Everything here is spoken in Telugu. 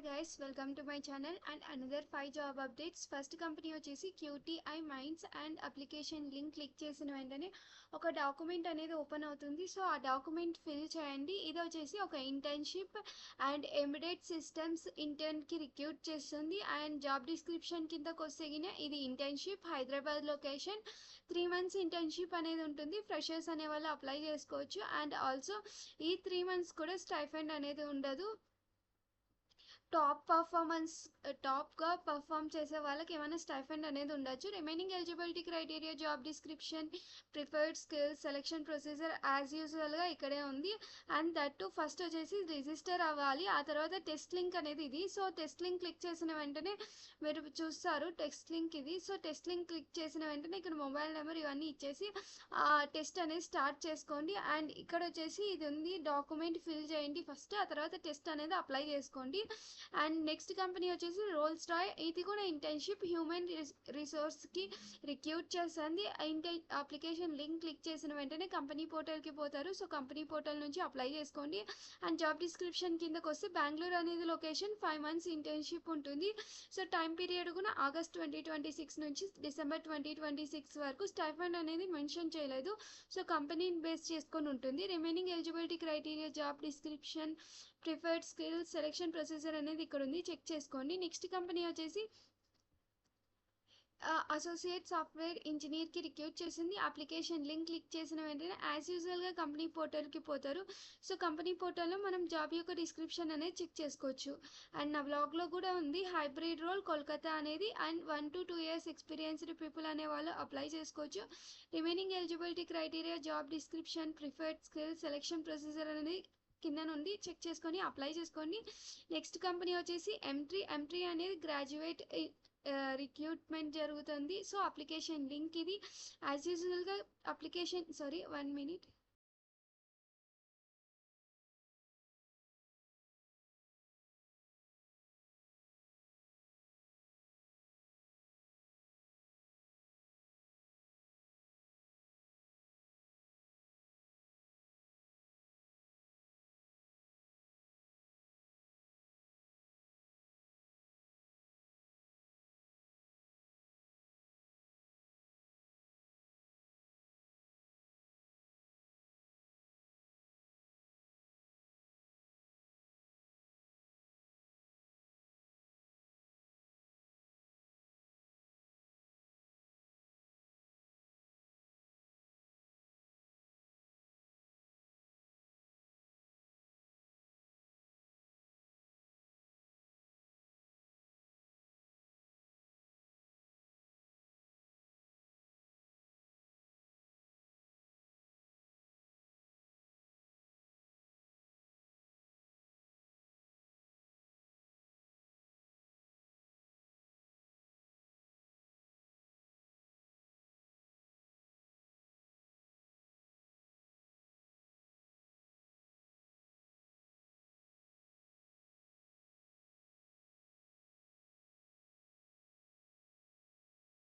guys, welcome to my channel and another 5 job updates. First company వచ్చేసి QTI Minds and application link click చేసిన వెంటనే ఒక డాక్యుమెంట్ అనేది ఓపెన్ అవుతుంది. సో ఆ డాక్యుమెంట్ ఫిల్ చేయండి. ఇది వచ్చేసి ఒక ఇంటర్న్షిప్ అండ్ ఎంబెడెడ్ సిస్టమ్స్ ఇంటర్న్కి రిక్రూట్ చేస్తుంది. అండ్ జాబ్ డిస్క్రిప్షన్ కిందకు వస్తే ఇది internship Hyderabad location 3 months internship అనేది ఉంటుంది. ఫ్రెషర్స్ అనే వాళ్ళు అప్లై చేసుకోవచ్చు. అండ్ ఆల్సో ఈ 3 months కూడా స్టైఫండ్ అనేది ఉండదు. టాప్గా పర్ఫామ్ చేసే వాళ్ళకి ఏమైనా స్టైఫండ్ అనేది ఉండొచ్చు. Remaining eligibility criteria, job description, preferred skills, selection procedure as యూజువల్గా ఇక్కడే ఉంది. అండ్ దట్ టు ఫస్ట్ వచ్చేసి రిజిస్టర్ అవ్వాలి. ఆ తర్వాత టెస్ట్ లింక్ అనేది ఇది. సో టెస్ట్ లింక్ క్లిక్ చేసిన వెంటనే మీరు చూస్తారు టెస్ట్ లింక్ ఇది. సో టెస్ట్ లింక్ క్లిక్ చేసిన వెంటనే ఇక్కడ మొబైల్ నెంబర్ ఇవన్నీ ఇచ్చేసి టెస్ట్ అనేది స్టార్ట్ చేసుకోండి. అండ్ ఇక్కడ వచ్చేసి ఇది ఉంది, డాక్యుమెంట్ ఫిల్ చేయండి ఫస్ట్, ఆ తర్వాత టెస్ట్ అనేది అప్లై చేసుకోండి. అండ్ నెక్స్ట్ కంపెనీ వచ్చేసి రోల్స్ రాయ్. ఇది కూడా ఇంటర్న్షిప్ హ్యూమన్ రిసోర్స్కి రిక్రూట్ చేస్తుంది. అప్లికేషన్ లింక్ క్లిక్ చేసిన వెంటనే కంపెనీ పోర్టల్కి పోతారు. సో కంపెనీ పోర్టల్ నుంచి అప్లై చేసుకోండి. అండ్ జాబ్ డిస్క్రిప్షన్ కిందకు వస్తే బెంగళూరు అనేది లొకేషన్, 5 months ఇంటర్న్షిప్ ఉంటుంది. సో టైం పీరియడ్ కూడా ఆగస్ట్ 2026 నుంచి డిసెంబర్ 2026 వరకు. స్టైఫండ్ అనేది మెన్షన్ చేయలేదు. సో కంపెనీని బేస్ చేసుకొని ఉంటుంది. Remaining eligibility criteria, job description, preferred skills, selection procedure అనేది ఇక్కడ ఉంది, చెక్ చేసుకోండి. నెక్స్ట్ కంపెనీ వచ్చేసి అసోసియేట్ సాఫ్ట్వేర్ ఇంజనీర్కి రిక్రూట్ చేసింది. అప్లికేషన్ లింక్ క్లిక్ చేసిన వెంటనే యాజ్ యూజువల్గా కంపెనీ పోర్టల్కి పోతారు. సో కంపెనీ పోర్టల్లో మనం జాబ్ యొక్క డిస్క్రిప్షన్ అనేది చెక్ చేసుకోవచ్చు. అండ్ నా బ్లాగ్లో కూడా ఉంది, హైబ్రిడ్ రోల్ కోల్కతా అనేది. And 1 to 2 years experienced people అనే వాళ్ళు అప్లై చేసుకోవచ్చు. Remaining eligibility criteria, job description, preferred skills, selection procedure అనేది కింద నుండి చెక్ చేసుకొని అప్లై చేసుకోండి. నెక్స్ట్ కంపెనీ వచ్చేసి ఎంట్రీ అనేది గ్రాడ్యుయేట్ రిక్రూట్మెంట్ జరుగుతుంది. సో అప్లికేషన్ లింక్ ఇది యాజ్ యూజువల్గా 1 minute